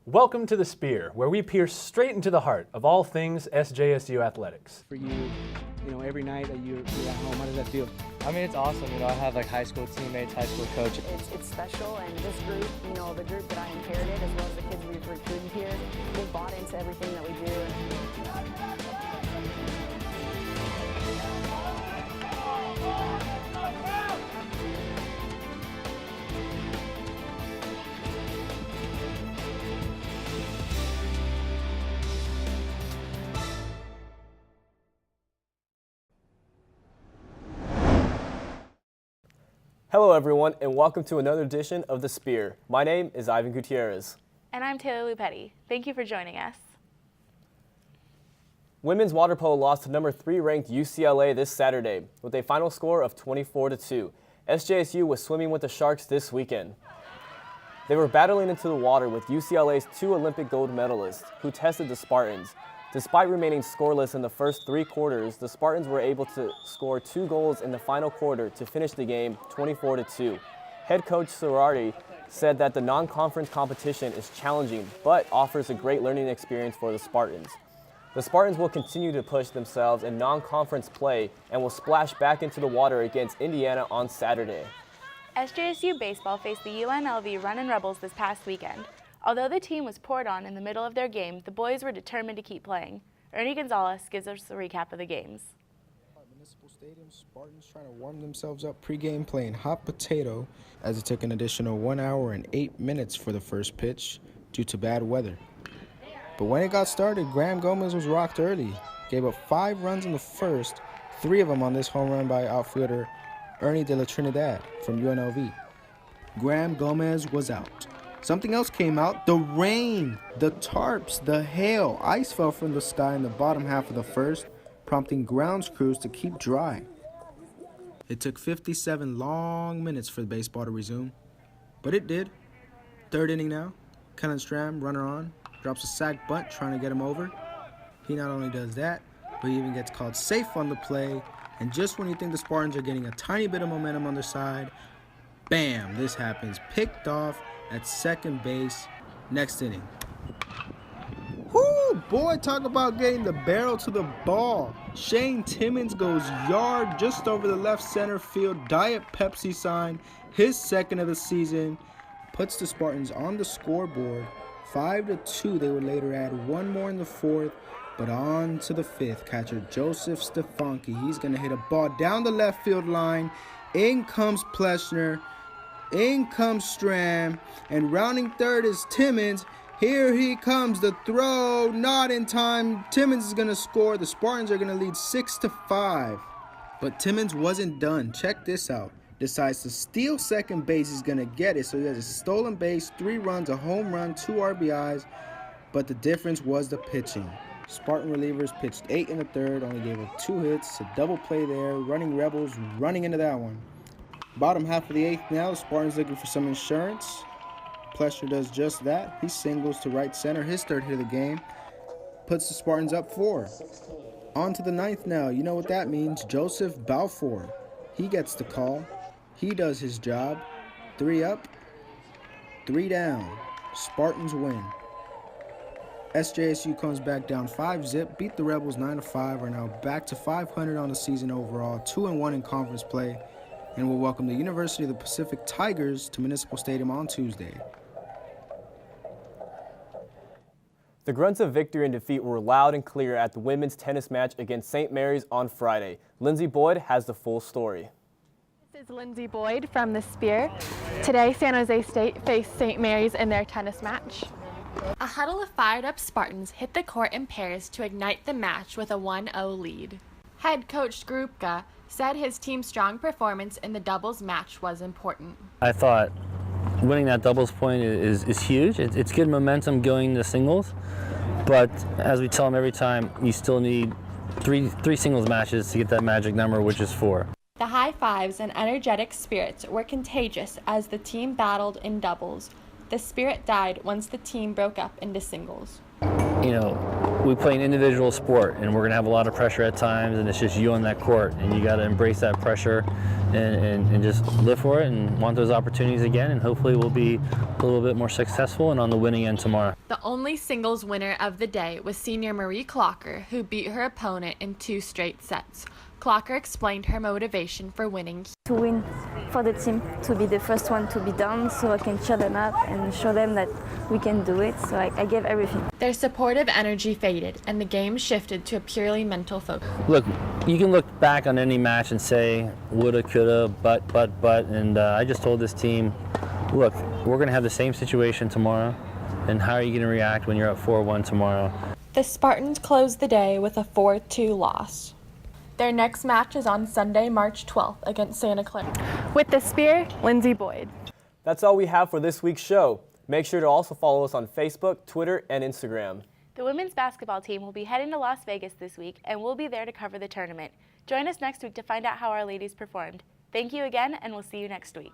Welcome to The Spear, where we pierce straight into the heart of all things SJSU athletics. For you, every night that you're at home, how does that feel? I mean, it's awesome. I have like high school teammates, high school coach. It's special, and this group, the group that I inherited, as well as the kids we've recruited here, they've bought into everything that we do. Hello everyone, and welcome to another edition of The Spear. My name is Ivan Gutierrez. And I'm Taylor Lupetti. Thank you for joining us. Women's water polo lost to number 3 ranked UCLA this Saturday with a final score of 24-2. SJSU was swimming with the Sharks this weekend. They were battling into the water with UCLA's 2 Olympic gold medalists who tested the Spartans. Despite remaining scoreless in the first 3 quarters, the Spartans were able to score 2 goals in the final quarter to finish the game 24-2. Head coach Sorardi said that the non-conference competition is challenging but offers a great learning experience for the Spartans. The Spartans will continue to push themselves in non-conference play and will splash back into the water against Indiana on Saturday. SJSU baseball faced the UNLV Runnin' Rebels this past weekend. Although the team was poured on in the middle of their game, the boys were determined to keep playing. Ernie Gonzalez gives us a recap of the games. Municipal Stadium, Spartans trying to warm themselves up pregame playing hot potato as it took an additional 1 hour and 8 minutes for the first pitch due to bad weather. But when it got started, Graham Gomez was rocked early. Gave up 5 runs in the first, 3 of them on this home run by outfielder Ernie de la Trinidad from UNLV. Graham Gomez was out. Something else came out, the rain, the tarps, the hail. Ice fell from the sky in the bottom half of the first, prompting grounds crews to keep dry. It took 57 long minutes for the baseball to resume, but it did. Third inning now, Kellen Stram, runner on, drops a sac bunt trying to get him over. He not only does that, but he even gets called safe on the play, and just when you think the Spartans are getting a tiny bit of momentum on their side, bam, this happens, picked off at second base, next inning. Whoo, boy, talk about getting the barrel to the ball. Shane Timmons goes yard just over the left center field Diet Pepsi sign, his second of the season, puts the Spartans on the scoreboard. 5-2, they would later add 1 more in the 4th, but on to the 5th. Catcher Joseph Stefanki, he's going to hit a ball down the left field line. In comes Pleshner. In comes Stram, and rounding third is Timmons. Here he comes, the throw, not in time. Timmons is going to score. The Spartans are going to lead 6-5. But Timmons wasn't done. Check this out. Decides to steal second base. He's going to get it. So he has a stolen base, 3 runs, a home run, 2 RBIs. But the difference was the pitching. Spartan relievers pitched 8 in the 3rd, only gave up 2 hits, a double play there. Running Rebels running into that one. Bottom half of the 8th now, the Spartans looking for some insurance. Plesher does just that. He singles to right center, his 3rd hit of the game. Puts the Spartans up 4. On to the 9th now. You know what that means. Joseph Balfour. He gets the call. He does his job. 3 up, 3 down. Spartans win. SJSU comes back down 5-zip, beat the Rebels 9-5, are now back to 500 on the season overall, 2-1 in conference play, and will welcome the University of the Pacific Tigers to Municipal Stadium on Tuesday. The grunts of victory and defeat were loud and clear at the women's tennis match against St. Mary's on Friday. Lindsay Boyd has the full story. This is Lindsay Boyd from The Spear. Today, San Jose State faced St. Mary's in their tennis match. A huddle of fired-up Spartans hit the court in pairs to ignite the match with a 1-0 lead. Head coach Grupka said his team's strong performance in the doubles match was important. I thought winning that doubles point is huge. It's good momentum going to singles, but as we tell them every time, you still need three singles matches to get that magic number, which is 4. The high fives and energetic spirits were contagious as the team battled in doubles. The spirit died once the team broke up into singles. you know, we play an individual sport, and we're going to have a lot of pressure at times, and it's just you on that court, and you got to embrace that pressure and just live for it and want those opportunities again, and hopefully we'll be a little bit more successful and on the winning end tomorrow. The only singles winner of the day was senior Marie Clocker, who beat her opponent in 2 straight sets. Clocker explained her motivation for winning. To win for the team, to be the first one to be done, so I can cheer them up and show them that we can do it. So I gave everything. Their supportive energy faded, and the game shifted to a purely mental focus. Look, you can look back on any match and say, woulda, coulda, but, and I just told this team, look, we're going to have the same situation tomorrow, and how are you going to react when you're up 4-1 tomorrow? The Spartans closed the day with a 4-2 loss. Their next match is on Sunday, March 12th against Santa Clara. With the Spear, Lindsay Boyd. That's all we have for this week's show. Make sure to also follow us on Facebook, Twitter, and Instagram. The women's basketball team will be heading to Las Vegas this week, and we'll be there to cover the tournament. Join us next week to find out how our ladies performed. Thank you again, and we'll see you next week.